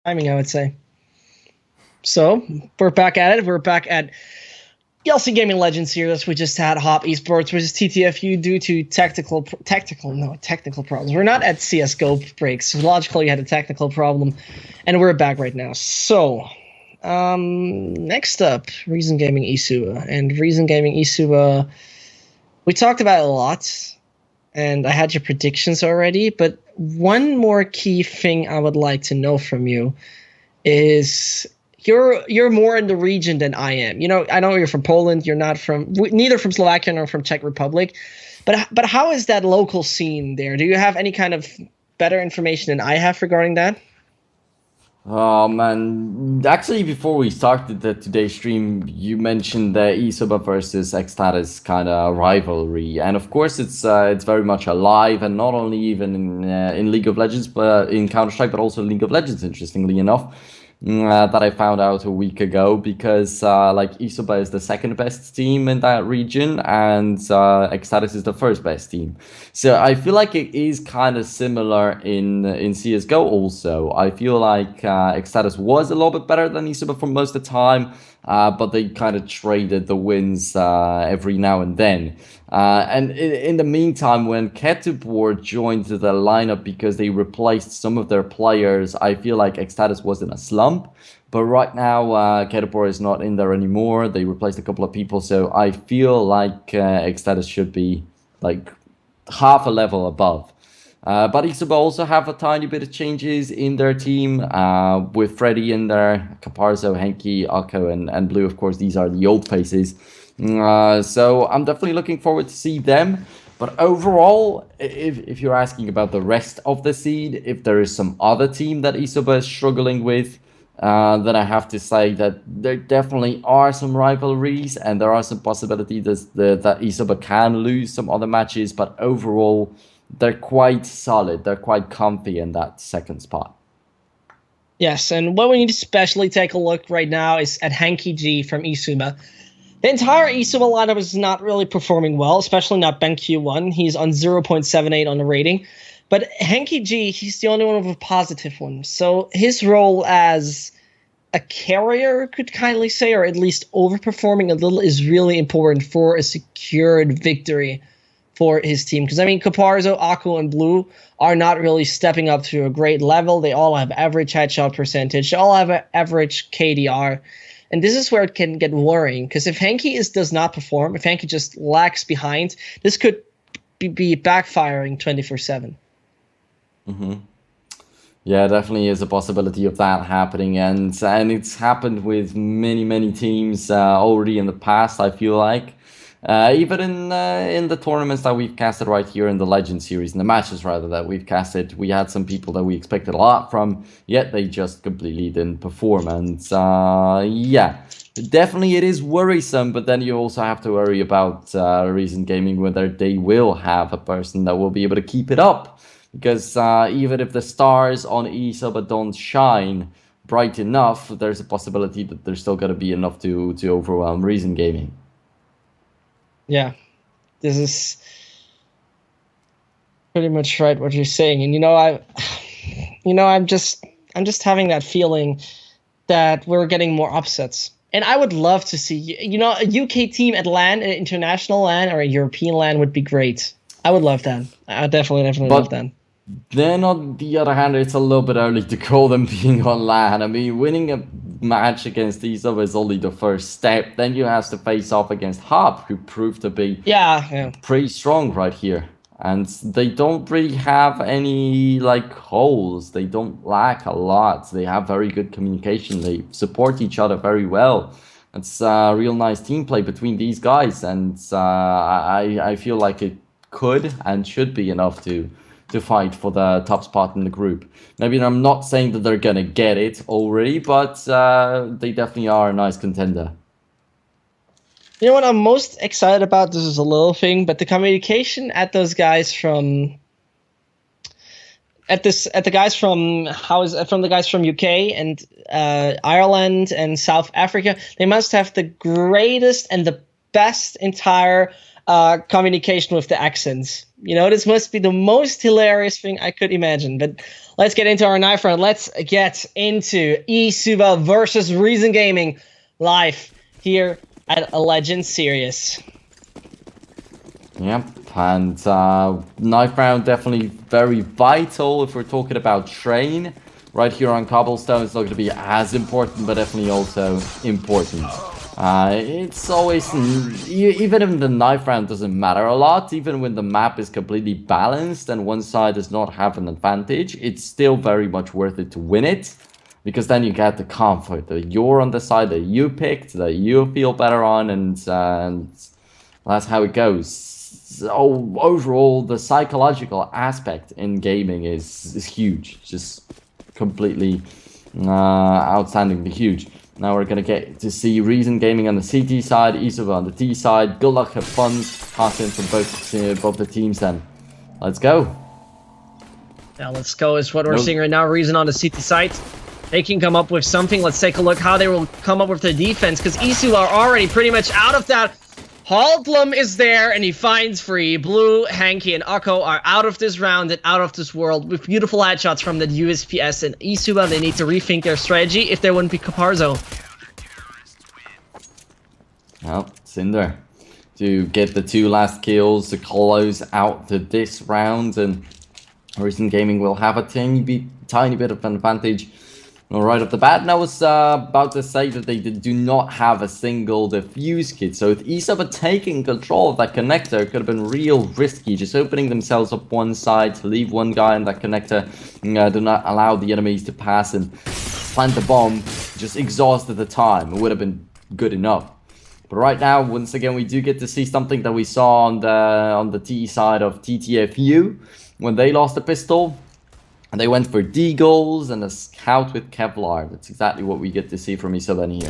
timing, I would say. So we're back at it. We're back at LC Gaming Legends here. We just had Hop Esports versus TTFU due to technical problems. We're not at CS:GO breaks, so logically you had a technical problem, and we're back right now. So, next up, Reason Gaming eSuba, and Reason Gaming eSuba. We talked about it a lot, and I had your predictions already. But one more key thing I would like to know from you is you're more in the region than I am. I know you're from Poland. You're not from neither from Slovakia nor from Czech Republic. But how is that local scene there? Do you have any kind of better information than I have regarding that? Oh man, actually, before we started today's stream, you mentioned the eSuba versus Xtatus kind of rivalry, and of course, it's very much alive, and not only even in League of Legends, but in Counter Strike, but also League of Legends. Interestingly enough, that I found out a week ago because like eSuba is the second best team in that region, and Xtatus is the first best team. So I feel like it is kind of similar in CS:GO. Also, I feel like Xtatus was a little bit better than eSuba for most of the time, but they kind of traded the wins every now and then. And in the meantime, when Ketubor joined the lineup because they replaced some of their players, I feel like Xtatus was in a slump. But right now, Ketubor is not in there anymore. They replaced a couple of people, so I feel like Xtatus should be like half a level above. But eSuba also have a tiny bit of changes in their team with Freddy in there, Caparzo, Henki, Akko, and Blue. Of course, these are the old faces. So I'm definitely looking forward to see them. But overall, if you're asking about the rest of the seed, if there is some other team that eSuba is struggling with, then I have to say that there definitely are some rivalries and there are some possibilities that eSuba can lose some other matches. But overall, they're quite solid. They're quite comfy in that second spot. Yes, and what we need to especially take a look right now is at Hanky G from eSuba. The entire eSuba lineup is not really performing well, especially not Ben Q1. He's on 0.78 on the rating. But Hanky G, he's the only one with a positive one. So his role as a carrier, could kindly say, or at least overperforming a little, is really important for a secured victory for his team. Because, I mean, Caparzo, Akku, and Blue are not really stepping up to a great level. They all have average headshot percentage. They all have an average KDR. And this is where it can get worrying, because if Hanky does not perform, if Hanky just lags behind, this could be backfiring 24/7. Mm-hmm. Yeah, definitely is a possibility of that happening, and it's happened with many teams already in the past. I feel like even in the tournaments that we've casted right here in the Legend series, in the matches rather that we've casted, we had some people that we expected a lot from, yet they just completely didn't perform. And yeah, definitely it is worrisome. But then you also have to worry about Reason Gaming, whether they will have a person that will be able to keep it up. Because even if the stars on eSuba don't shine bright enough, there's a possibility that there's still going to be enough to overwhelm Reason Gaming. Yeah, this is pretty much right what you're saying. And I'm just having that feeling that we're getting more upsets. And I would love to see, a UK team at LAN, an international LAN, or a European LAN would be great. I would love that. I definitely love that. Then on the other hand, it's a little bit early to call them being on LAN. I mean, winning a match against eSuba is only the first step. Then you have to face off against Hub, who proved to be pretty strong right here. And they don't really have any holes. They don't lack a lot. They have very good communication. They support each other very well. It's a real nice team play between these guys, and I feel like it could and should be enough to fight for the top spot in the group. Maybe I'm not saying that they're gonna get it already, but they definitely are a nice contender. You know what I'm most excited about? This is a little thing, but the communication at those guys from the guys from UK and Ireland and South Africa, they must have the greatest and the best entire communication with the accents. You know, this must be the most hilarious thing I could imagine. But let's get into our knife round. Let's get into eSuba versus Reason Gaming live here at a Legends Series. Yep, and knife round definitely very vital if we're talking about train. Right here on Cobblestone, it's not going to be as important, but definitely also important. It's always, even if the knife round doesn't matter a lot, even when the map is completely balanced and one side does not have an advantage, it's still very much worth it to win it. Because then you get the comfort that you're on the side that you picked, that you feel better on, and that's how it goes. So overall, the psychological aspect in gaming is huge. Just completely outstandingly huge. Now we're gonna get to see Reason Gaming on the CT side, eSuba on the T side. Good luck, have fun, pass in from both the teams then. Let's go. Now let's go is what we're seeing right now. Reason on the CT side. They can come up with something. Let's take a look how they will come up with their defense, because eSuba are already pretty much out of that. Haldlum is there, and he finds free. Blue, Hanky, and Akko are out of this round and out of this world with beautiful headshots from the USPS. And eSuba, they need to rethink their strategy if they wouldn't be Caparzo. Well, Cinder to get the 2 last kills to close out this round, and Reason Gaming will have a tiny bit of an advantage right off the bat. And I was about to say that they do not have a single defuse kit, so with eSuba taking control of that connector, it could have been real risky, just opening themselves up one side to leave one guy in that connector, do not allow the enemies to pass and plant the bomb, just exhausted the time. It would have been good enough. But right now, once again, we do get to see something that we saw on the T side of TTFU when they lost the pistol. And they went for Deagles and a scout with Kevlar. That's exactly what we get to see from eSuba here.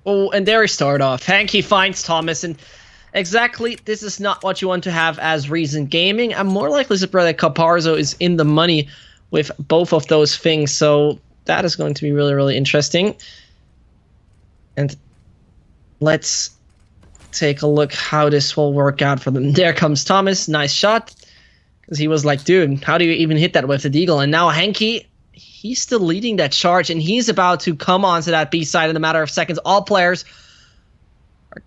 Oh, and there we start off. Hanky finds Thomas, and exactly, this is not what you want to have as Reason Gaming. I'm more likely to that Caparzo is in the money with both of those things, so that is going to be really, really interesting. And let's take a look how this will work out for them. There comes Thomas, nice shot. Because he was like, dude, how do you even hit that with the deagle? And now Hanky, he's still leading that charge, and he's about to come onto that B side in a matter of seconds. All players are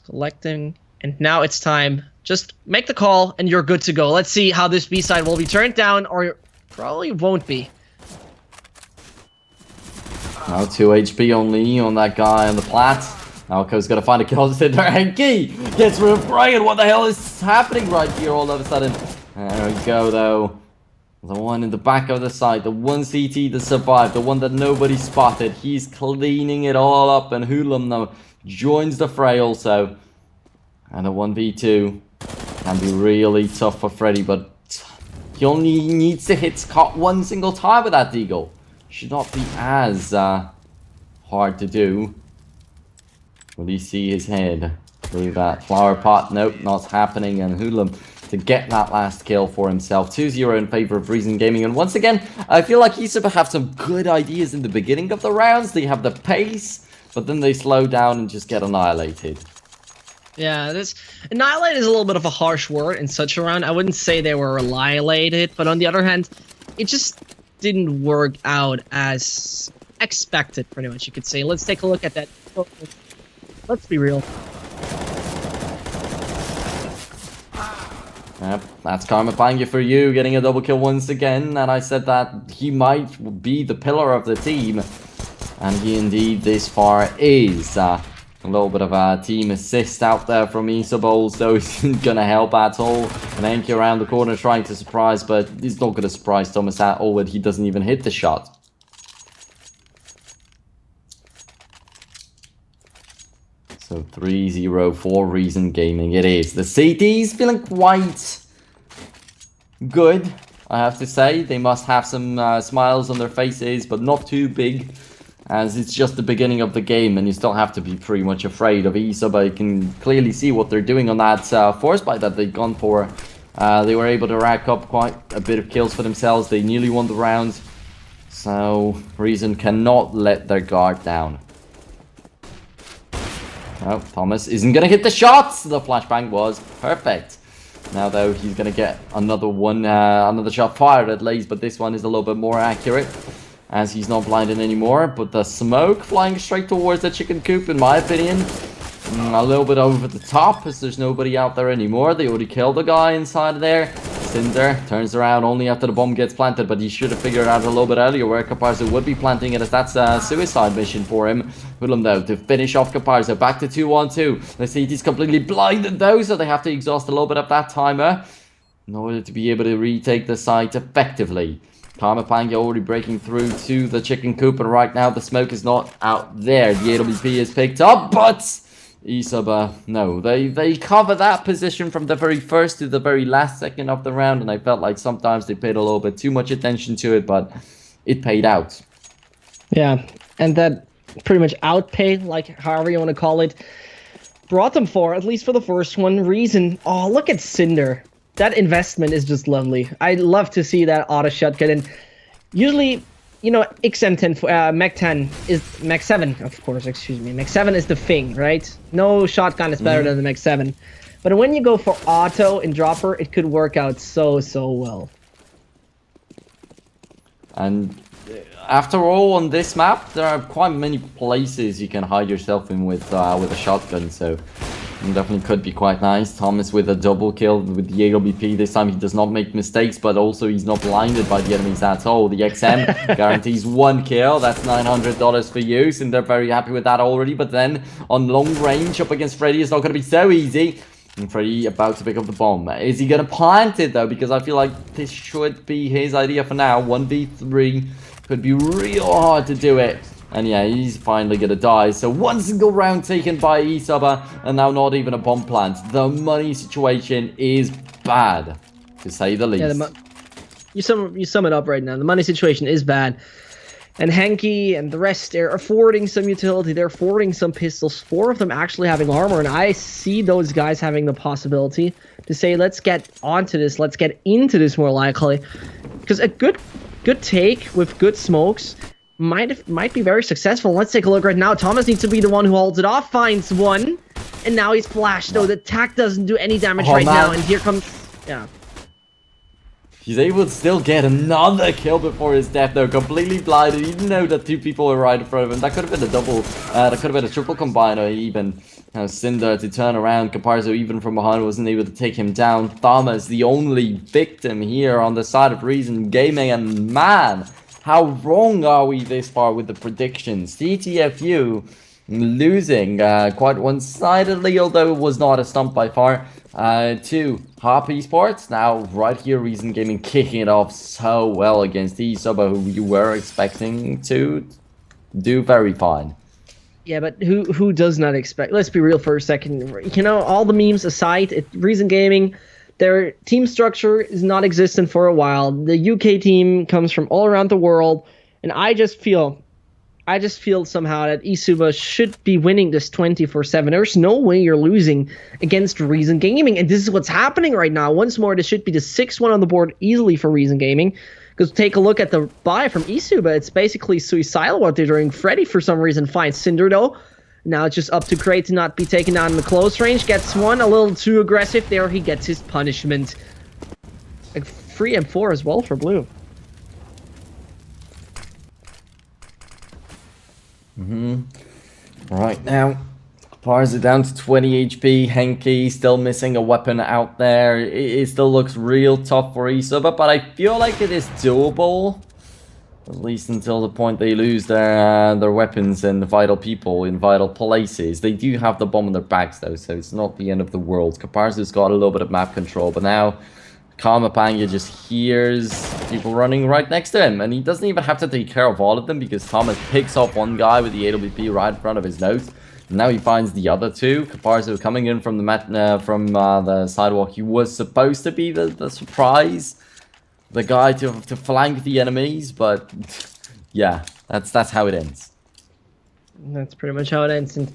collecting, and now it's time. Just make the call, and you're good to go. Let's see how this B side will be turned down, or probably won't be. Now 2 HP only on that guy on the plat. Alco's gonna find a kill there. Hanky gets rid of Brian. What the hell is happening right here all of a sudden? There we go, though. The one in the back of the site, the one CT that survived, the one that nobody spotted. He's cleaning it all up, and Hudlum now joins the fray also. And a 1v2 can be really tough for Freddy, but he only needs to hit Scott one single time with that deagle. Should not be as hard to do. Will he see his head through that flower pot? Nope, not happening. And Hudlum to get that last kill for himself. 2-0 in favor of Reason Gaming. And once again, I feel like eSuba have some good ideas in the beginning of the rounds. They have the pace, but then they slow down and just get annihilated. Yeah, this annihilate is a little bit of a harsh word in such a round. I wouldn't say they were annihilated, but on the other hand, it just didn't work out as expected, pretty much, you could say. Let's take a look at that. Let's be real. Yep, that's Karma Panga for you, getting a double kill once again. And I said that he might be the pillar of the team. And he indeed this far is. A little bit of a team assist out there from eSuba, so isn't gonna help at all. And Enki around the corner trying to surprise, but he's not gonna surprise Thomas at all, but he doesn't even hit the shot. So 3-0 for Reason Gaming it is. The CT's feeling quite good, I have to say. They must have some smiles on their faces, but not too big, as it's just the beginning of the game, and you still have to be pretty much afraid of eSuba. You can clearly see what they're doing on that force bite that they've gone for. They were able to rack up quite a bit of kills for themselves. They nearly won the round, so Reason cannot let their guard down. Oh, Thomas isn't going to hit the shots. The flashbang was perfect. Now, though, he's going to get another one, another shot fired at least, but this one is a little bit more accurate as he's not blinded anymore. But the smoke flying straight towards the chicken coop, in my opinion, a little bit over the top as there's nobody out there anymore. They already killed a guy inside of there. Cinder turns around only after the bomb gets planted, but he should have figured out a little bit earlier where Caparzo would be planting it, as that's a suicide mission for him. Hoodlum, though, to finish off Caparzo. Back to 2-on-2. Let's see, he's completely blinded, though, so they have to exhaust a little bit of that timer in order to be able to retake the site effectively. Karmapanga already breaking through to the chicken coop, and right now the smoke is not out there. The AWP is picked up, but eSuba, no, they cover that position from the very first to the very last second of the round, and I felt like sometimes they paid a little bit too much attention to it, but it paid out. Yeah, and that pretty much outpaid, like however you want to call it, brought them for, at least for the first one, reason. Oh, look at Cinder. That investment is just lovely. I love to see that auto shotgun, and usually, you know, XM10, Mech 10 is Mech 7, of course, excuse me. Mech 7 is the thing, right? No shotgun is better than the Mech 7. But when you go for auto and dropper, it could work out so well. And after all, on this map, there are quite many places you can hide yourself in with a shotgun, so it definitely could be quite nice. Thomas with a double kill with the AWP. This time he does not make mistakes, but also he's not blinded by the enemies at all. The XM guarantees 1 kill. That's $900 for use, and they're very happy with that already. But then on long range up against Freddy, it's not going to be so easy. And Freddy about to pick up the bomb. Is he going to plant it, though? Because I feel like this should be his idea for now. 1v3 could be real hard to do it. And yeah, he's finally gonna die. So one single round taken by eSuba, and now not even a bomb plant. The money situation is bad, to say the least. Yeah, you sum it up right now. The money situation is bad. And Hanky and the rest are affording some utility. They're affording some pistols. 4 of them actually having armor, and I see those guys having the possibility to say, let's get onto this. Let's get into this more likely. Because a good take with good smokes might be very successful. Let's take a look right now. Thomas needs to be the one who holds it off, finds one, and now he's flashed. Though the attack doesn't do any damage now, and here comes, yeah. He's able to still get another kill before his death, though, completely blinded. He didn't know that 2 people were right in front of him. That could have been a double, that could have been a triple combiner even. Cinder to turn around. Caparzo, even from behind, wasn't able to take him down. Thomas, the only victim here on the side of Reason Gaming, and man, how wrong are we this far with the predictions? TTFU losing quite one-sidedly, although it was not a stump by far, to Hop Esports. Now, right here, Reason Gaming kicking it off so well against eSuba, who you were expecting to do very fine. Yeah, but who does not expect? Let's be real for a second. You know, all the memes aside, Reason Gaming, their team structure is not existent for a while. The UK team comes from all around the world, and I just feel somehow that eSuba should be winning this 24/7. There's no way you're losing against Reason Gaming, and this is what's happening right now. Once more, this should be the 6-1 on the board easily for Reason Gaming. Because take a look at the buy from eSuba. It's basically suicidal what they're doing. Freddy, for some reason, finds Cinder, though. Now it's just up to Cray to not be taken down in the close range. Gets one, a little too aggressive there. He gets his punishment. Like 3 and 4 as well for Blue. Right now, Parza down to 20 HP. Henke still missing a weapon out there. It still looks real tough for eSuba, but I feel like it is doable. At least until the point they lose their weapons and vital people in vital places. They do have the bomb on their backs, though, so it's not the end of the world. Caparzo's got a little bit of map control, but now Karmapanga just hears people running right next to him, and he doesn't even have to take care of all of them because Thomas picks off one guy with the AWP right in front of his nose. And now he finds the other 2. Caparzo coming in from the sidewalk. He was supposed to be the surprise, the guy to flank the enemies, but yeah, that's how it ends. That's pretty much how it ends. And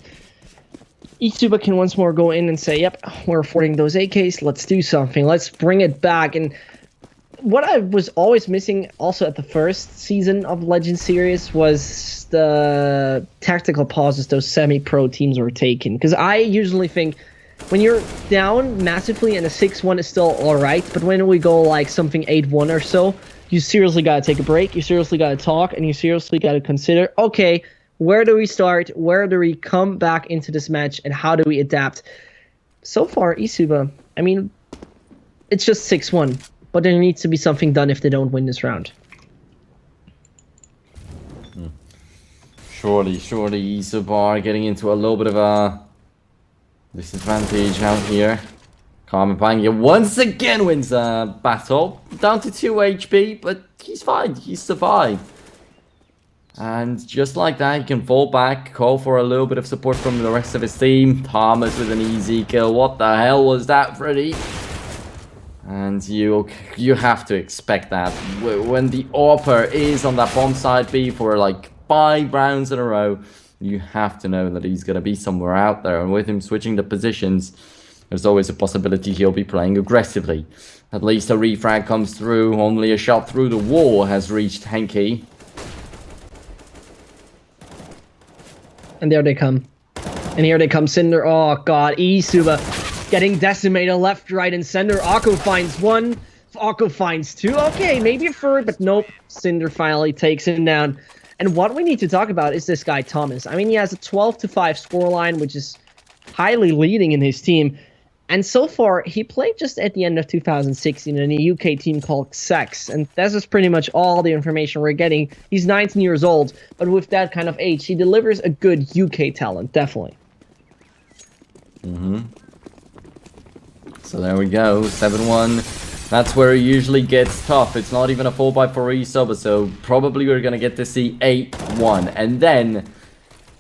eSuba can once more go in and say, yep, we're affording those AKs, let's do something, let's bring it back. And what I was always missing also at the first season of Legend series was tactical pauses those semi-pro teams are taking. Because I usually think when you're down massively and a 6-1 is still all right, but when we go like something 8-1 or so, you seriously got to take a break, you seriously got to talk, and you seriously got to consider, okay, where do we start? Where do we come back into this match, and how do we adapt? So far, eSuba, I mean, it's just 6-1, but there needs to be something done if they don't win this round. Surely eSuba are getting into a little bit of a disadvantage out here. Karmapanya once again wins a battle. Down to 2 HP, but he's fine. He's survived. And just like that, he can fall back, call for a little bit of support from the rest of his team. Thomas with an easy kill. What the hell was that, Freddy? And you have to expect that. When the AWPer is on that bomb side B for like 5 rounds in a row, you have to know that he's going to be somewhere out there. And with him switching the positions, there's always a possibility he'll be playing aggressively. At least a refrag comes through. Only a shot through the wall has reached Henke. And there they come. And here they come, Cinder. Oh god, eSuba getting decimated left, right, and center. Akko finds 1. Akko finds 2. Okay, maybe a third, but nope. Cinder finally takes him down. And what we need to talk about is this guy, Thomas. I mean, he has a 12-5 scoreline, which is highly leading in his team. And so far, he played just at the end of 2016 in a UK team called Sex. And this is pretty much all the information we're getting. He's 19 years old, but with that kind of age, he delivers a good UK talent, definitely. So there we go, 7-1. That's where it usually gets tough. It's not even a 4x4 eSuba, so probably we're going to get to see 8-1. And then,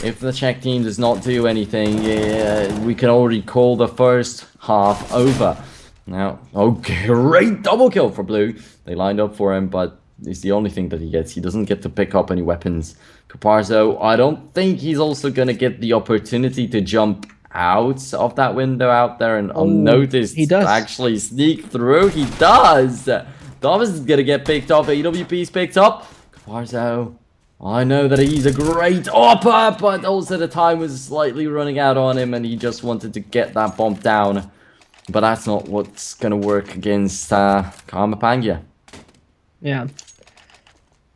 if the Czech team does not do anything, we can already call the first half over. Now, okay, great double kill for Blue. They lined up for him, but it's the only thing that he gets. He doesn't get to pick up any weapons. Caparzo, I don't think he's also going to get the opportunity to jump out of that window out there and unnoticed he does actually sneak through. He does. Thomas is gonna get picked up. AWP's picked up. Caparzo, I know that he's a great AWPer, but also the time was slightly running out on him and he just wanted to get that bomb down. But that's not what's gonna work against Karmapanya. Yeah,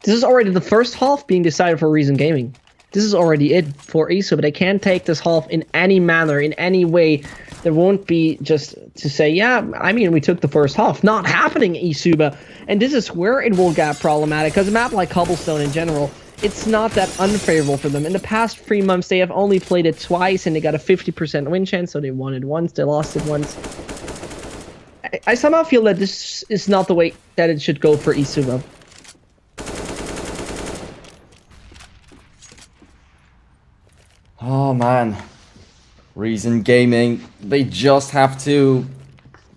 this is already the first half being decided for Reason Gaming. This is already it for eSuba. They can't take this half in any manner, in any way. There won't be just to say, yeah, I mean, we took the first half. Not happening, eSuba. And this is where it will get problematic, because a map like Cobblestone in general, it's not that unfavorable for them. In the past 3 months, they have only played it twice, and they got a 50% win chance, so they won it once, they lost it once. I somehow feel that this is not the way that it should go for eSuba. Oh man, Reason Gaming, they just have to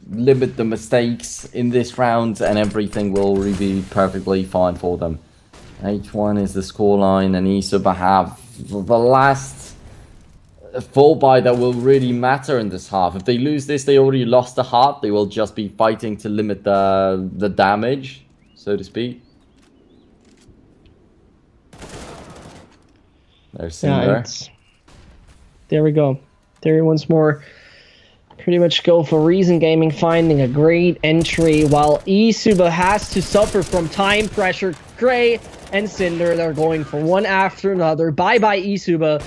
limit the mistakes in this round and everything will really be perfectly fine for them. 8-1 is the scoreline and eSuba have the last full buy that will really matter in this half. If they lose this, they already lost the half. They will just be fighting to limit the damage, so to speak. There's Cinder. There we go. There once more. Pretty much go for Reason Gaming, finding a great entry, while eSuba has to suffer from time pressure. Gray and Cinder, they're going for one after another. Bye-bye, eSuba.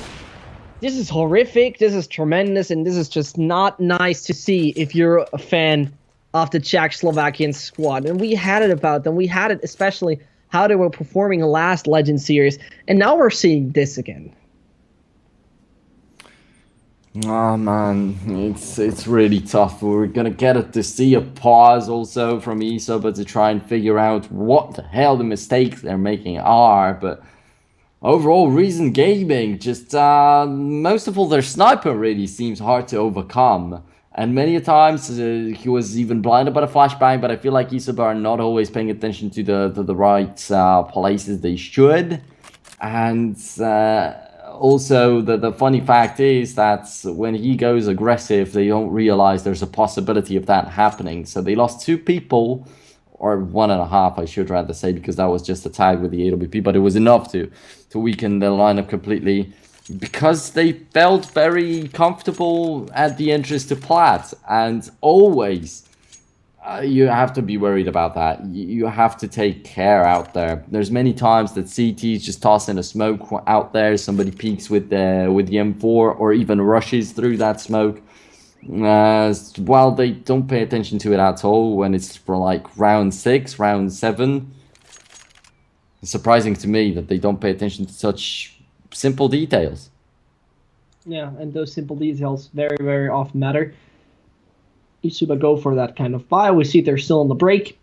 This is horrific, this is tremendous, and this is just not nice to see if you're a fan of the Czech-Slovakian squad. And we had it about them. We had it especially how they were performing in last Legend series. And now we're seeing this again. Oh man, it's really tough. We're gonna get to see a pause also from eSuba to try and figure out what the hell the mistakes they're making are. But overall, Reason Gaming, just most of all, their sniper really seems hard to overcome. And many a times he was even blinded by the flashbang. But I feel like eSuba are not always paying attention to the right places they should. And also, the funny fact is that when he goes aggressive, they don't realize there's a possibility of that happening. So they lost 2 people or 1.5, I should rather say, because that was just a tag with the AWP, but it was enough to weaken the lineup completely, because they felt very comfortable at the entrance to Plat, and always you have to be worried about that. You have to take care out there. There's many times that CT's just tossing a smoke out there, somebody peeks with the M4 or even rushes through that smoke. While they don't pay attention to it at all when it's for like round 6, round 7. It's surprising to me that they don't pay attention to such simple details. Yeah, and those simple details very, very often matter. eSuba go for that kind of buy. We see they're still on the break.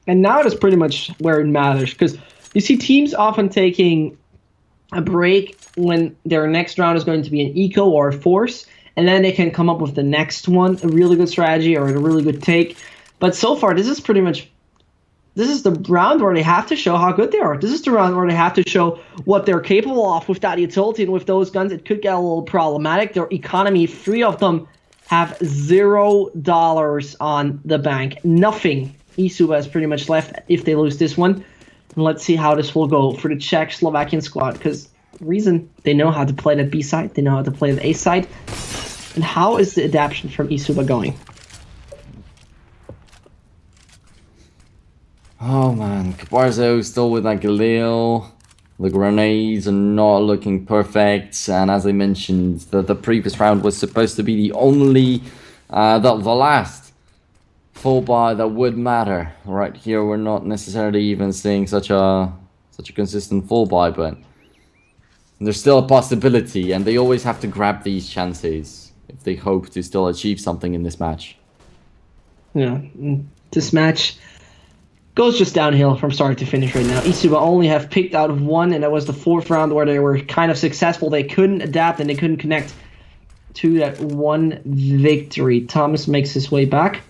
And now it is pretty much where it matters, because you see teams often taking a break when their next round is going to be an eco or a force, and then they can come up with the next one, a really good strategy or a really good take. But so far, this is the round where they have to show how good they are. This is the round where they have to show what they're capable of with that utility, and with those guns, it could get a little problematic. Their economy, 3 of them have $0 on the bank. Nothing. eSuba is pretty much left if they lose this one. And let's see how this will go for the Czech-Slovakian squad, because the reason they know how to play the B side, they know how to play the A side. And how is the adaptation from eSuba going? Oh man, Caparzo still with that Galil. The grenades are not looking perfect, and as I mentioned, the previous round was supposed to be the only, the last full buy that would matter. Right here, we're not necessarily even seeing such a consistent full buy, but there's still a possibility, and they always have to grab these chances if they hope to still achieve something in this match. Yeah, this match goes just downhill from start to finish right now. eSuba only have picked out of one, and that was the 4th round where they were kind of successful. They couldn't adapt and they couldn't connect to that one victory. Thomas makes his way back,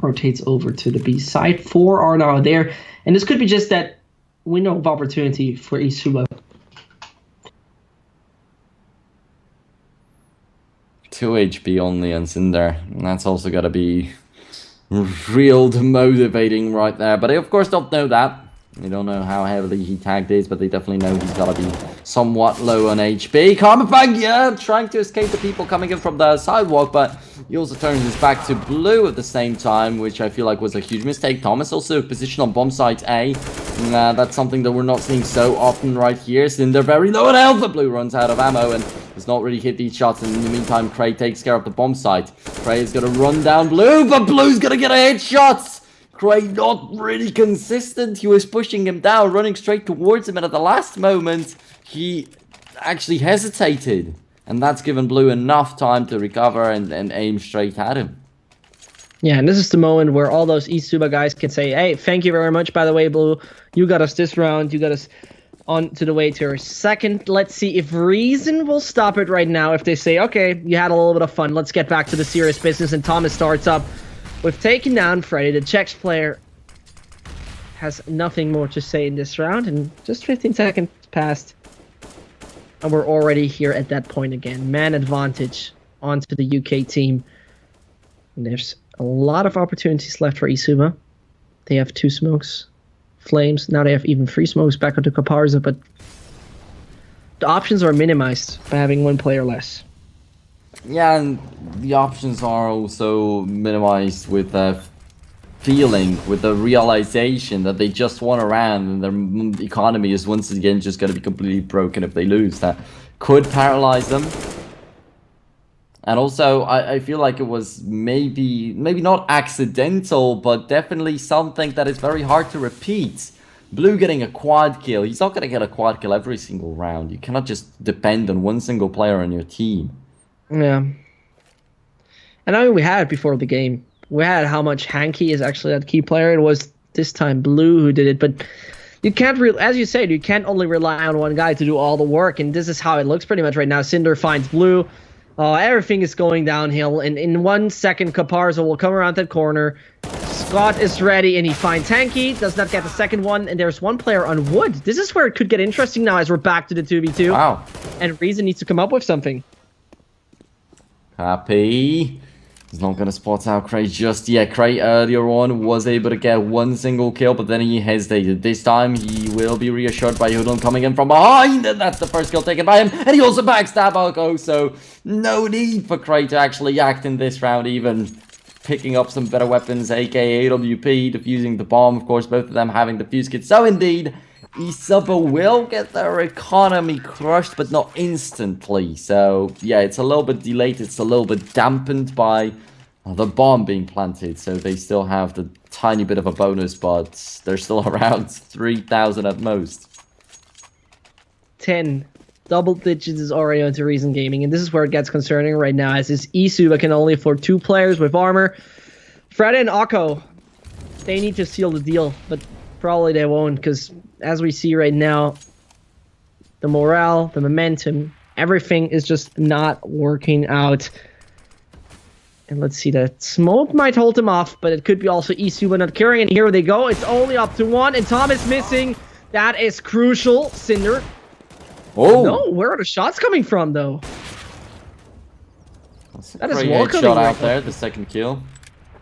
rotates over to the B side. 4 are now there, and this could be just that window of opportunity for eSuba. 2 HP only on Cinder, and that's also got to be real demotivating right there. But they of course don't know that. They don't know how heavily he tagged is, but they definitely know he's got to be somewhat low on HP. Karmafang, yeah, trying to escape the people coming in from the sidewalk, but he also turns his back to Blue at the same time, which I feel like was a huge mistake. Thomas also positioned on bomb site A. That's something that we're not seeing so often right here. Cinder very low on health, but Blue runs out of ammo and does not really hit these shots. And in the meantime, Cray takes care of the bomb site. Cray is going to run down Blue, but Blue's going to get a headshot. Cray not really consistent. He was pushing him down, running straight towards him, and at the last moment, he actually hesitated. And that's given Blue enough time to recover and aim straight at him. Yeah, and this is the moment where all those eSuba guys can say, hey, thank you very much, by the way, Blue. You got us this round. You got us on to the way to our second. Let's see if Reason will stop it right now. If they say, okay, you had a little bit of fun. Let's get back to the serious business. And Thomas starts up with taking down Freddy. The Czech player has nothing more to say in this round. And just 15 seconds passed. And we're already here at that point again. Man advantage onto the UK team. And there's a lot of opportunities left for eSuba. They have 2 smokes. Flames. Now they have even 3 smokes back onto Caparza, but the options are minimized by having 1 player less. Yeah, and the options are also minimized with the feeling, with the realization that they just won a round and their economy is once again just going to be completely broken if they lose. That could paralyze them. And also, I feel like it was maybe not accidental, but definitely something that is very hard to repeat. Blue getting a quad kill. He's not going to get a quad kill every single round. You cannot just depend on one single player on your team. Yeah. And I mean, we had it before the game. We had how much Hanky is actually that key player. It was this time Blue who did it, but you can't, as you said, you can't only rely on one guy to do all the work, and this is how it looks pretty much right now. Cinder finds Blue. Everything is going downhill, and in 1 second, Caparza will come around that corner. Scott is ready, and he finds Hanky. Does not get the second one, and there's 1 player on wood. This is where it could get interesting now as we're back to the 2v2. Wow. And Reason needs to come up with something. Happy. He's not going to spot out Cray just yet. Cray earlier on was able to get one single kill, but then he hesitated. This time, he will be reassured by Hoodlum coming in from behind, and that's the first kill taken by him. And he also backstab Alco, so no need for Cray to actually act in this round even. Picking up some better weapons, aka AWP, defusing the bomb, of course, both of them having defuse kits. So indeed, eSuba will get their economy crushed, but not instantly. So yeah, it's a little bit delayed, it's a little bit dampened by the bomb being planted. So they still have the tiny bit of a bonus, but they're still around 3,000 at most. 10 double digits is already onto Reason Gaming, and this is where it gets concerning right now, as this eSuba can only afford 2 players with armor. Fred and Akko, they need to seal the deal, but probably they won't, because as we see right now, the morale, the momentum, everything is just not working out. And let's see, the smoke might hold them off, but it could be also eSuba not carrying, and here they go. It's only up to 1, and Tom is missing. That is crucial. Cinder. Oh no, where are the shots coming from, though? That is one shot out there, the second kill.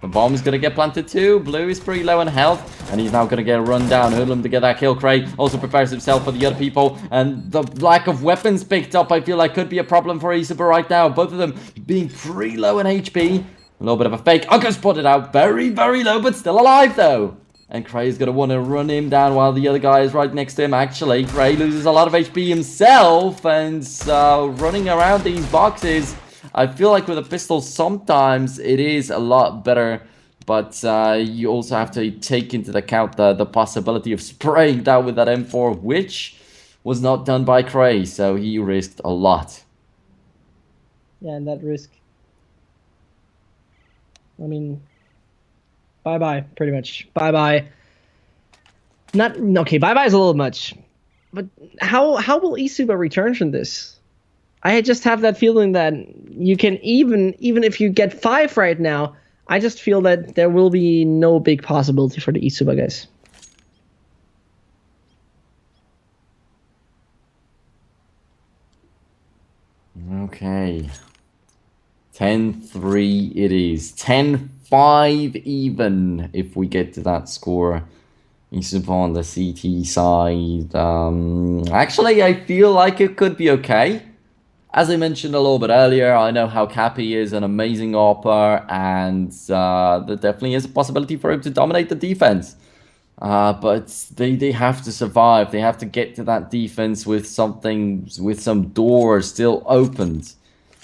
The bomb is going to get planted too. Blue is pretty low in health, and he's now going to get run down. Hoodlum to get that kill. Cray also prepares himself for the other people, and the lack of weapons picked up, I feel like, could be a problem for eSuba right now. Both of them being pretty low in HP. A little bit of a fake. Uncle spotted out. Very, very low, but still alive, though. And Cray is going to want to run him down while the other guy is right next to him. Actually, Cray loses a lot of HP himself, and running around these boxes, I feel like with a pistol, sometimes it is a lot better, but you also have to take into account the possibility of spraying that with that M4, which was not done by Cray, so he risked a lot. Yeah, and that risk, I mean, bye-bye, pretty much. Bye-bye. Not, okay, bye-bye is a little much, but how will eSuba return from this? I just have that feeling that you can, even if you get 5 right now, I just feel that there will be no big possibility for the eSuba guys. Okay. 10-3 it is. 10-5 even if we get to that score. eSuba on the CT side. Actually, I feel like it could be okay. As I mentioned a little bit earlier, I know how Cappy is an amazing AWPer, and there definitely is a possibility for him to dominate the defense. But they have to survive. They have to get to that defense with some doors still opened.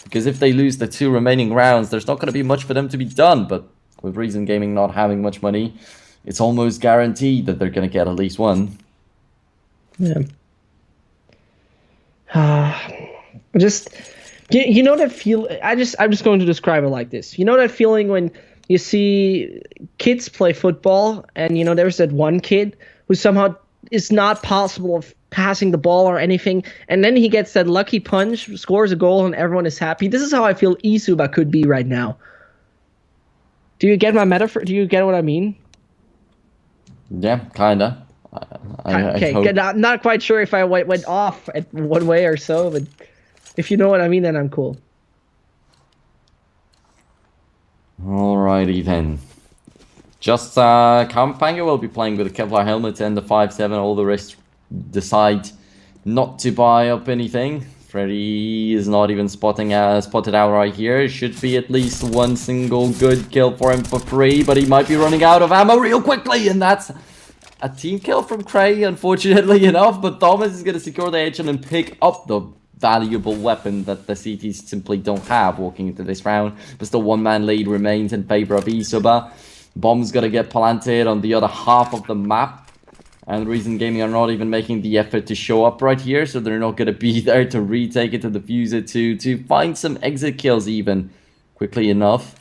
Because if they lose the 2 remaining rounds, there's not going to be much for them to be done. But with Reason Gaming not having much money, it's almost guaranteed that they're going to get at least 1. Yeah. Just, you know that feel. I'm just going to describe it like this. You know that feeling when you see kids play football, and you know there's that one kid who somehow is not possible of passing the ball or anything, and then he gets that lucky punch, scores a goal, and everyone is happy. This is how I feel eSuba could be right now. Do you get my metaphor? Do you get what I mean? Yeah, kinda. Okay, I'm not quite sure if I went off at one way or so, but if you know what I mean, then I'm cool. Alrighty then. Just Kampanga will be playing with a Kevlar helmet and the 5.7. All the rest decide not to buy up anything. Freddy is not even spotted out right here. Should be at least 1 single good kill for him for free, but he might be running out of ammo real quickly, and that's a team kill from Cray, unfortunately enough. But Thomas is going to secure the edge and pick up the valuable weapon that the CTs simply don't have walking into this round. But still, 1-man lead remains in favor of eSuba. Bomb's got to get planted on the other half of the map. And Reason Gaming are not even making the effort to show up right here, so they're not going to be there to retake it, to defuse it, to find some exit kills even quickly enough.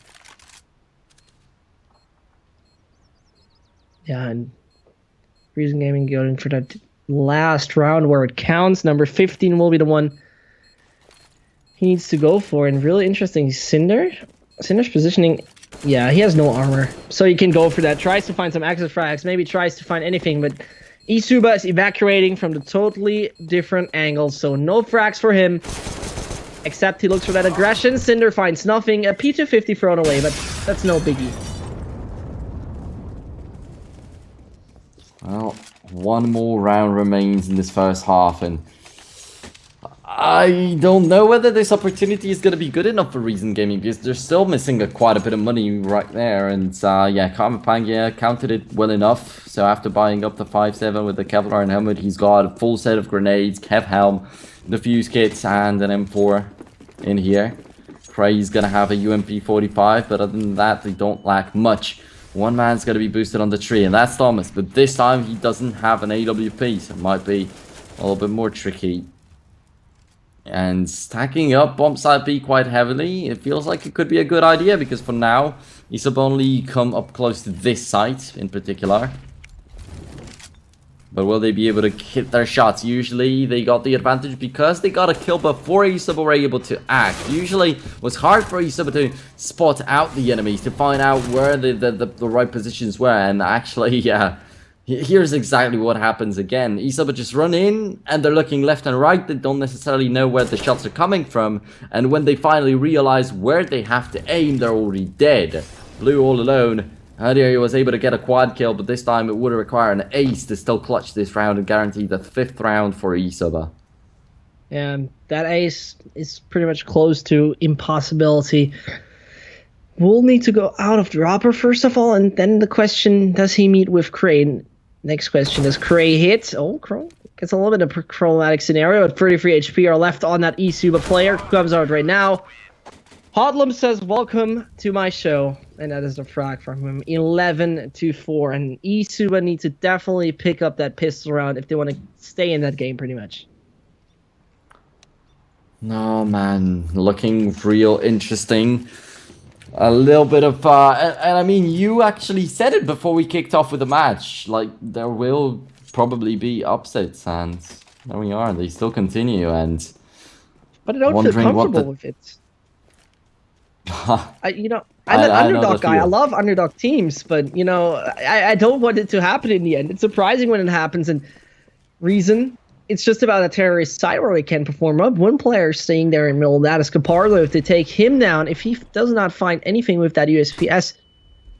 Yeah, and Reason Gaming going for that last round where it counts. Number 15 will be the one he needs to go for. And really interesting, Cinder's positioning. Yeah, he has no armor, so he can go for that. Tries to find some exit frags, maybe tries to find anything, but eSuba is evacuating from the totally different angle, so no frags for him. Except he looks for that aggression. Cinder finds nothing. A P250 thrown away, but that's no biggie. Well, one more round remains in this first half, and I don't know whether this opportunity is going to be good enough for Reason Gaming, because they're still missing quite a bit of money right there. And yeah, Karmapang counted it well enough. So after buying up the 5.7 with the Kevlar and helmet, he's got a full set of grenades, Kev helm, the fuse kits, and an M4 in here. Cray's going to have a UMP 45, but other than that, they don't lack much. One man's going to be boosted on the tree, and that's Thomas. But this time, he doesn't have an AWP, so it might be a little bit more tricky. And stacking up bomb site B quite heavily, it feels like it could be a good idea, because for now, eSuba only come up close to this site in particular. But will they be able to hit their shots? Usually they got the advantage because they got a kill before eSuba were able to act. Usually it was hard for eSuba to spot out the enemies, to find out where the right positions were. And actually, yeah, here's exactly what happens again. eSuba just run in and they're looking left and right. They don't necessarily know where the shots are coming from. And when they finally realize where they have to aim, they're already dead. Blue all alone. Earlier he was able to get a quad kill, but this time it would require an ace to still clutch this round and guarantee the 5th round for eSuba. And that ace is pretty much close to impossibility. We'll need to go out of dropper first of all, and then the question, does he meet with Crane? Next question, does Cray hit? Oh, Crow. It's a little bit of a problematic scenario, but 33 HP are left on that eSuba player. Comes out right now. Hodlum says, welcome to my show. And that is a frag from him. 11-4. And eSuba needs to definitely pick up that pistol round if they want to stay in that game, pretty much. No, man. Looking real interesting. A little bit of... and I mean, you actually said it before we kicked off with the match. Like, there will probably be upsets. And there we are. They still continue. And but I don't feel comfortable with it. I'm an underdog guy. I love underdog teams, but I don't want it to happen in the end. It's surprising when it happens, and Reason, it's just about a terrorist side where we can perform up. One player staying there in the middle, that is Caparlo. If they take him down, if he does not find anything with that USPS,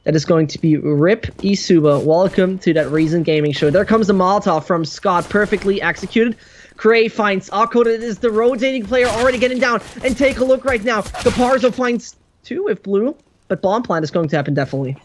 that is going to be RIP eSuba. Welcome to that Reason Gaming show. There comes the Molotov from Scott, perfectly executed. Cray finds Akko, that is the rotating player already getting down. And take a look right now. Caparzo finds 2 with Blue, but bomb plant is going to happen definitely.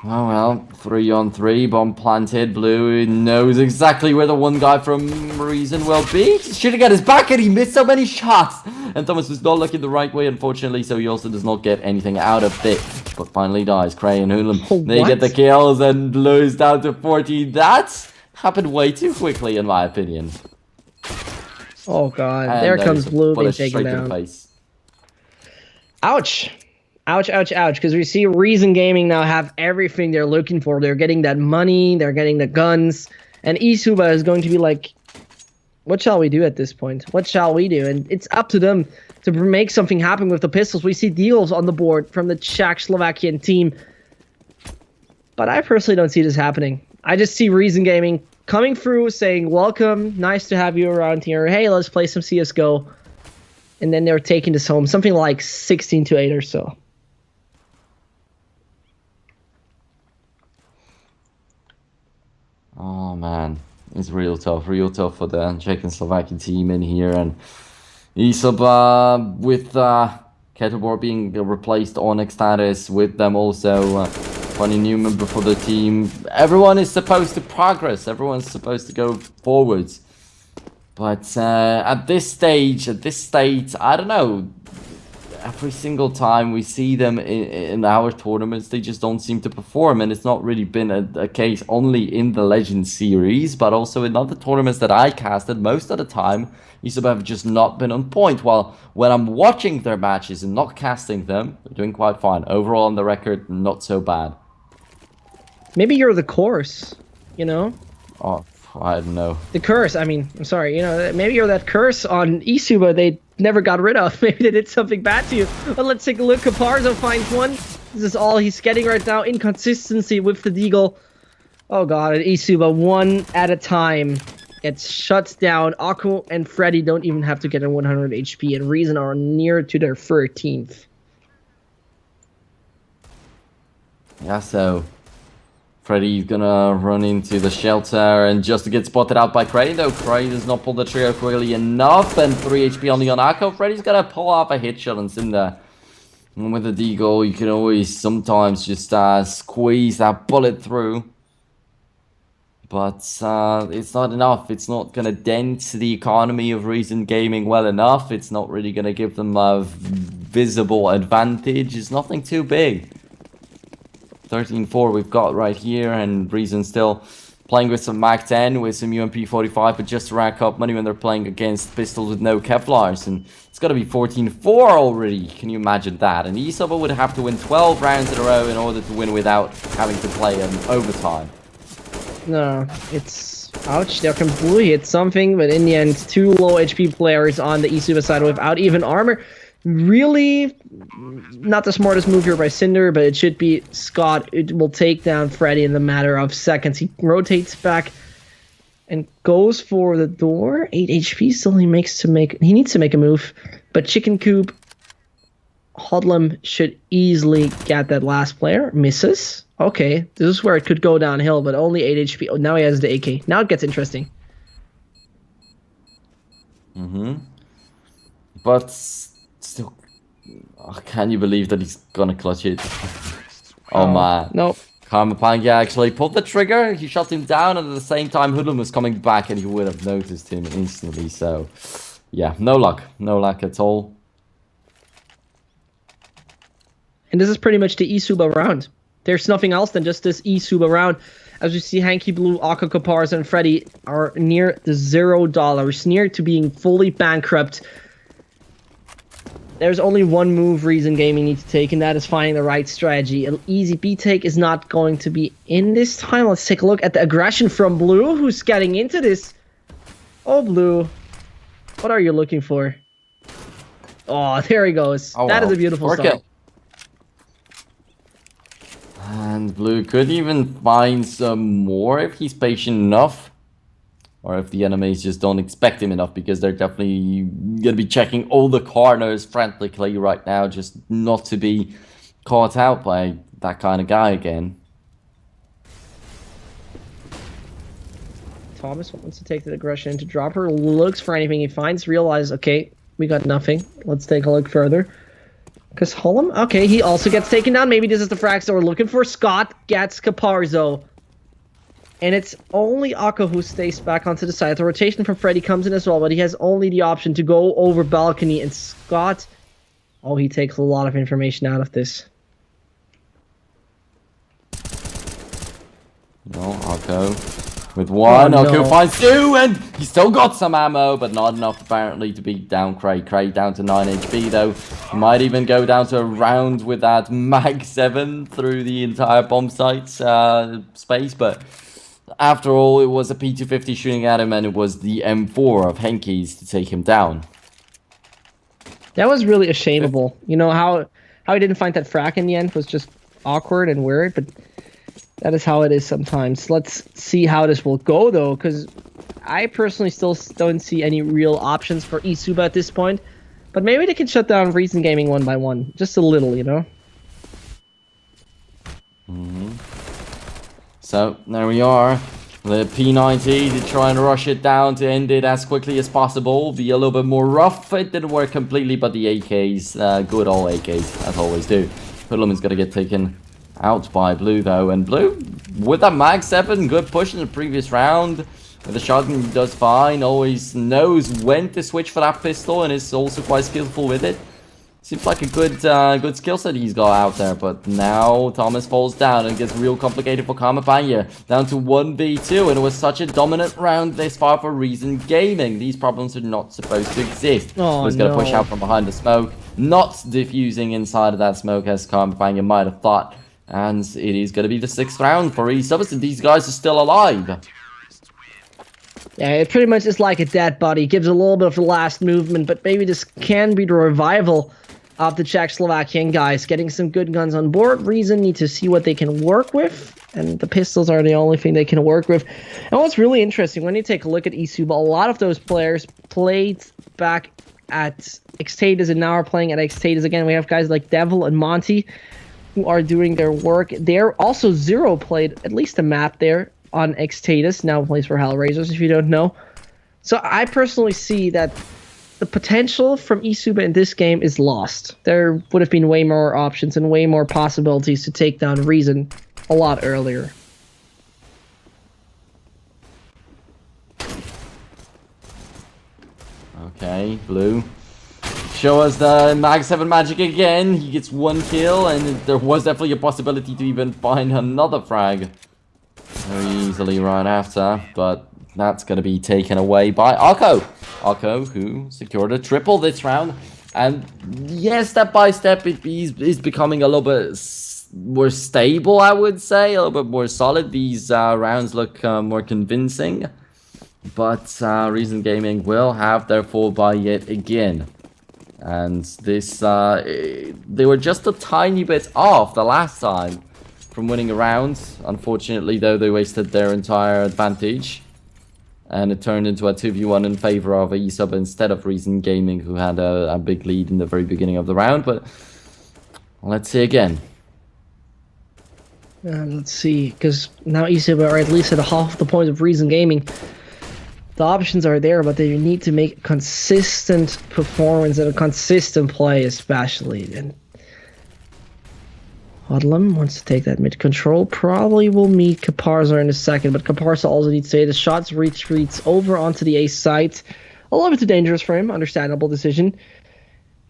Oh well, 3-on-3, bomb planted. Blue knows exactly where the one guy from Reason will be. He's shooting at his back and he missed so many shots. And Thomas was not looking the right way, unfortunately, so he also does not get anything out of it. But finally dies. Cray and Hoonlam, they get the kills, and Blue's down to 14. That's happened way too quickly, in my opinion. Oh god, and there comes Blue being taken down. Ouch. Ouch, ouch, ouch, because we see Reason Gaming now have everything they're looking for. They're getting that money, they're getting the guns, and eSuba is going to be like, what shall we do at this point? What shall we do? And it's up to them to make something happen with the pistols. We see deals on the board from the Czech Slovakian team, but I personally don't see this happening. I just see Reason Gaming coming through, saying, welcome, nice to have you around here. Hey, let's play some CSGO. And then they're taking this home, something like 16-8 or so. Oh man, it's real tough for the Czech and Slovakian team in here. And eSuba with Kettleboard being replaced on status, with them also funny new member for the team. Everyone is supposed to progress, everyone's supposed to go forwards. But at this stage, I don't know. Every single time we see them in our tournaments, they just don't seem to perform. And it's not really been a case only in the Legends series, but also in other tournaments that I casted. Most of the time, eSuba have just not been on point. While when I'm watching their matches and not casting them, they're doing quite fine. Overall on the record, not so bad. Maybe you're the course, Oh, I don't know. The curse, I'm sorry, maybe you're that curse on eSuba they never got rid of. Maybe they did something bad to you. But let's take a look. Caparzo finds one. This is all he's getting right now. Inconsistency with the deagle. Oh god, eSuba one at a time. gets shut down. Akko and Freddy don't even have to get a 100 HP, and Reason are near to their 13th. Yeah, so Freddy's gonna run into the shelter and just to get spotted out by Cray, though Cray does not pull the trigger quickly enough, and 3 HP only on Akko. Freddy's gonna pull off a hit shot and sim there. And with the deagle, you can always sometimes just squeeze that bullet through. But it's not enough. It's not going to dent the economy of Reason Gaming well enough. It's not really going to give them a visible advantage. It's nothing too big. 13-4 we've got right here, and Reason still playing with some Mag 10, with some UMP45, but just to rack up money when they're playing against pistols with no Kevlars. And it's got to be 14-4 already. Can you imagine that? And eSuba would have to win 12 rounds in a row in order to win without having to play an overtime. No, it's... Ouch, there can Blue hit something, but in the end, 2 low HP players on the eSuba side without even armor. Really not the smartest move here by Cinder, but it should be Scott. It will take down Freddy in the matter of seconds. He rotates back and goes for the door. 8 HP still he needs to make a move. But Chicken Coop, Hodlum should easily get that last player. Misses. Okay, this is where it could go downhill, but only 8 HP. Oh, now he has the AK. Now it gets interesting. But still, can you believe that he's gonna clutch it? Oh man. Nope. Karmapanga actually pulled the trigger. He shot him down, and at the same time, Hoodlum was coming back, and he would have noticed him instantly. So, yeah, no luck. No luck at all. And this is pretty much the eSuba round. There's nothing else than just this eSuba round. As you see, Hanky Blue, Akko Kapars, and Freddy are near the $0, near to being fully bankrupt. There's only one move Reason Gaming needs to take, and that is finding the right strategy. An easy B-take is not going to be in this time. Let's take a look at the aggression from Blue, who's getting into this. Oh, Blue. What are you looking for? Oh, there he goes. Oh, that is a beautiful start. And Blue could even find some more if he's patient enough. Or if the enemies just don't expect him enough, because they're definitely going to be checking all the corners frantically right now, just not to be caught out by that kind of guy again. Thomas wants to take the aggression into dropper, looks for anything he finds, realizes, okay, we got nothing. Let's take a look further. Because Holm, okay, he also gets taken down. Maybe this is the frags that we're looking for. Scott gets Caparzo. And it's only Akko who stays back onto the side. The rotation from Freddy comes in as well, but he has only the option to go over balcony. And Scott, oh, he takes a lot of information out of this. No, Akko with one. Oh, Akko no. finds 2, and he's still got some ammo, but not enough apparently to beat down Cray. Cray down to 9 HP though. He might even go down to a round with that Mag 7 through the entire bomb site space, but after all, it was a P250 shooting at him, and it was the M4 of Henke's to take him down. That was really ashameable. You know, how he didn't find that frack in the end was just awkward and weird, but that is how it is sometimes. Let's see how this will go, though, because I personally still don't see any real options for eSuba at this point. But maybe they can shut down Reason Gaming one by one. Just a little, you know? So, there we are. The P90 to try and rush it down to end it as quickly as possible. Be a little bit more rough. It didn't work completely, but the AKs, good old AKs, as always do. Hoodlum is going to get taken out by Blue, though. And Blue, with that Mag 7, good push in the previous round. With the shotgun, he does fine. Always knows when to switch for that pistol, and is also quite skillful with it. Seems like a good skill set he's got out there, but now Thomas falls down and it gets real complicated for Karmapanya. Down to 1v2, and it was such a dominant round this far for Reason Gaming. These problems are not supposed to exist. Oh, He's going to push out from behind the smoke, not diffusing inside of that smoke as Karmapanya might have thought. And it is going to be the 6th round for eSuba, and these guys are still alive. Yeah, it pretty much is like a dead body. Gives a little bit of the last movement, but maybe this can be the revival of the Czechoslovakian guys. Getting some good guns on board. Reason need to see what they can work with. and the pistols are the only thing they can work with. And what's really interesting, when you take a look at eSuba, a lot of those players played back at Xtatus and now are playing at Xtatus again. We have guys like Devil and Monty who are doing their work. They're also Zero played at least a map there on Xtatus, now plays for Hellraisers, if you don't know. So I personally see that the potential from eSuba in this game is lost. There would have been way more options and way more possibilities to take down Reason a lot earlier. Okay, Blue. Show us the Mag 7 magic again. He gets 1 kill, and there was definitely a possibility to even find another frag very easily right after, but that's going to be taken away by Akko. Akko, who secured a triple this round. And yeah, step by step, he's becoming a little bit more stable, I would say. A little bit more solid. These rounds look more convincing. But Reason Gaming will have their fall by yet again. And this, they were just a tiny bit off the last time from winning a round. Unfortunately, though, they wasted their entire advantage. And it turned into a 2v1 in favor of eSuba instead of Reason Gaming, who had a big lead in the very beginning of the round. But let's see again. Let's see, because now eSuba are at least at half the point of Reason Gaming. The options are there, but they need to make consistent performance and a consistent play, especially. And Hodlum wants to take that mid control. Probably will meet Caparza in a second, but Caparza also needs to say the shots retreats over onto the A site. A little bit too dangerous for him. Understandable decision.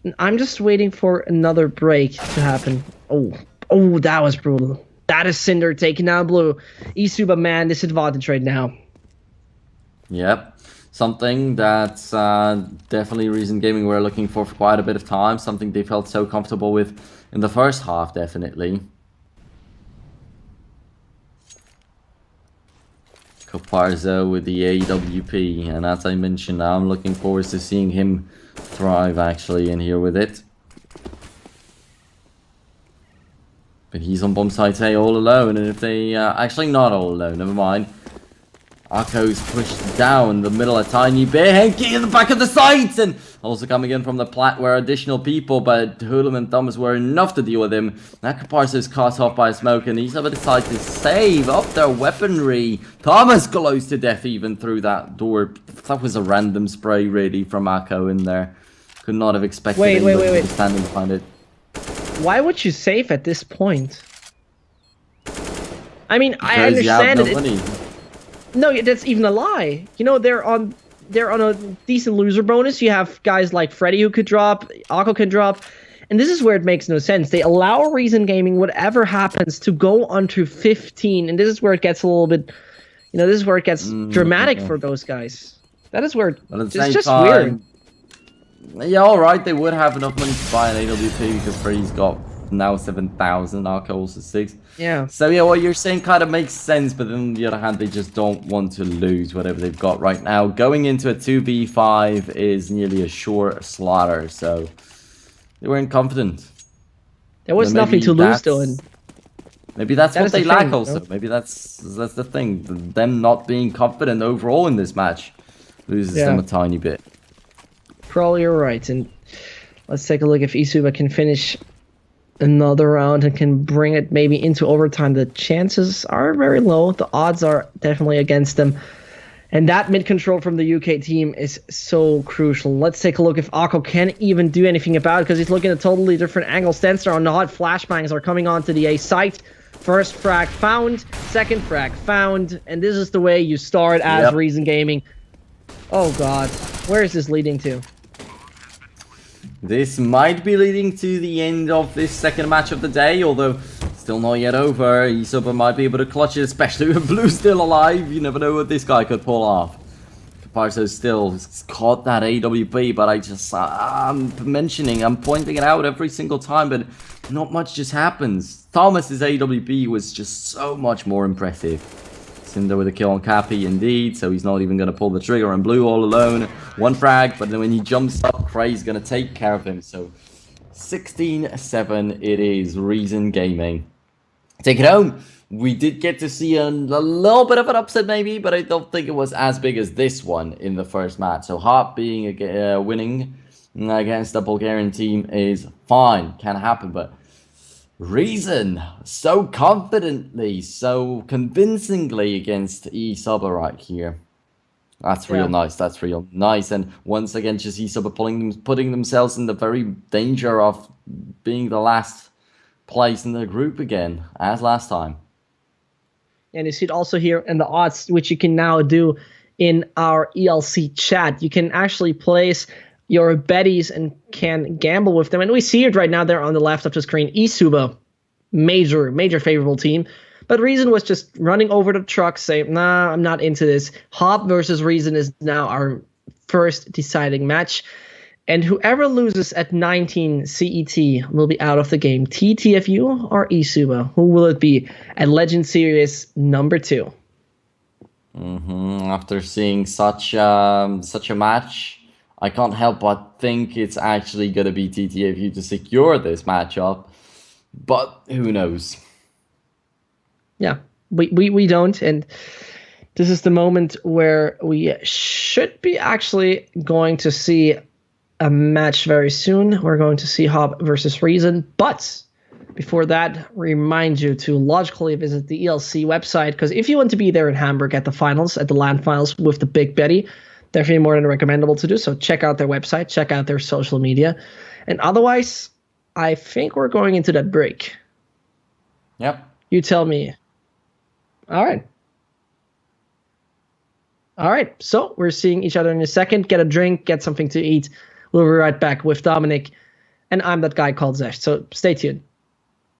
And I'm just waiting for another break to happen. Oh, that was brutal. That is Cinder taking down Blue. eSuba, man, disadvantage right now. Yep, something that definitely Reason Gaming were looking for quite a bit of time. Something they felt so comfortable with in the first half, definitely. Caparzo with the AWP, and as I mentioned, I'm looking forward to seeing him thrive actually in here with it. But he's on bomb site A all alone, and if they actually not all alone, never mind. Akko's pushed down the middle a tiny bit. Henki in the back of the site, and also coming in from the plat were additional people, but Hulum and Thomas were enough to deal with him. Now Caparzo is caught off by smoke, and eSuba decide to save up their weaponry. Thomas glows to death even through that door. That was a random spray really from Akko in there. Could not have expected anybody to stand behind it. Why would you save at this point? I mean, Because I understand you have no money. No, that's even a lie. You know, they're on a decent loser bonus. You have guys like Freddy who could drop, Akko can drop, and this is where it makes no sense. They allow Reason Gaming, whatever happens, to go onto 15, and this is where it gets a little bit, you know, this is where it gets dramatic for those guys. That is where it's just weird. Yeah, alright, they would have enough money to buy an AWP because Freddy's got now 7,000, Akko also 6. Yeah. So yeah, what you're saying kind of makes sense, but then on the other hand, they just don't want to lose whatever they've got right now. Going into a 2v5 is nearly a sure slaughter, so they weren't confident. There was nothing to lose, Dylan. Maybe that's what they lack also. Maybe that's the thing. Them not being confident overall in this match loses them a tiny bit. Probably you're right, and let's take a look if eSuba can finish another round and can bring it maybe into overtime. The chances are very low. The odds are definitely against them. And that mid control from the UK team is so crucial. Let's take a look if Akko can even do anything about it, because he's looking at a totally different angle. Stenster on the hot flashbangs are coming onto the A site. First frag found, second frag found, and this is the way you start as Reason Gaming. Oh god, where is this leading to? This might be leading to the end of this second match of the day, although still not yet over. eSuba might be able to clutch it, especially with Blue still alive. You never know what this guy could pull off. Caparzo still caught that AWP, but I'm pointing it out every single time, but not much just happens. Thomas's AWP was just so much more impressive. Cinder with a kill on Cappy, indeed, so he's not even going to pull the trigger on Blue all alone. One frag, but then when he jumps up, Cray's going to take care of him. So 16-7 it is, Reason Gaming. Take it home We did get to see a little bit of an upset maybe, but I don't think it was as big as this one in the first match. So Hop being winning against the Bulgarian team is fine, can happen, but Reason so confidently, so convincingly against eSuba right here. That's real Yeah. nice. That's real nice. And once again, just eSuba putting themselves in the very danger of being the last place in the group again, as last time. And you see it also here in the odds, which you can now do in our ELC chat. You can actually place your betties and can gamble with them. And we see it right now there on the left of the screen. eSuba, major favorable team. But Reason was just running over the truck, saying, nah, I'm not into this. Hop versus Reason is now our first deciding match. And whoever loses at 19 CET will be out of the game. TTFU or eSuba? Who will it be at Legend Series number 2? After seeing such a match, I can't help but think it's actually gonna be TTFU to secure this matchup. But who knows? Yeah, we don't. And this is the moment where we should be actually going to see a match very soon. We're going to see Hop versus Reason. But before that, remind you to logically visit the ELC website, because if you want to be there in Hamburg at the finals, at the LAN finals with the Big Betty, definitely more than recommendable to do. So check out their website, check out their social media. And otherwise, I think we're going into that break. Yep. You tell me. All right. All right. So we're seeing each other in a second. Get a drink, get something to eat. We'll be right back with Dominic. And I'm that guy called Zesh. So stay tuned.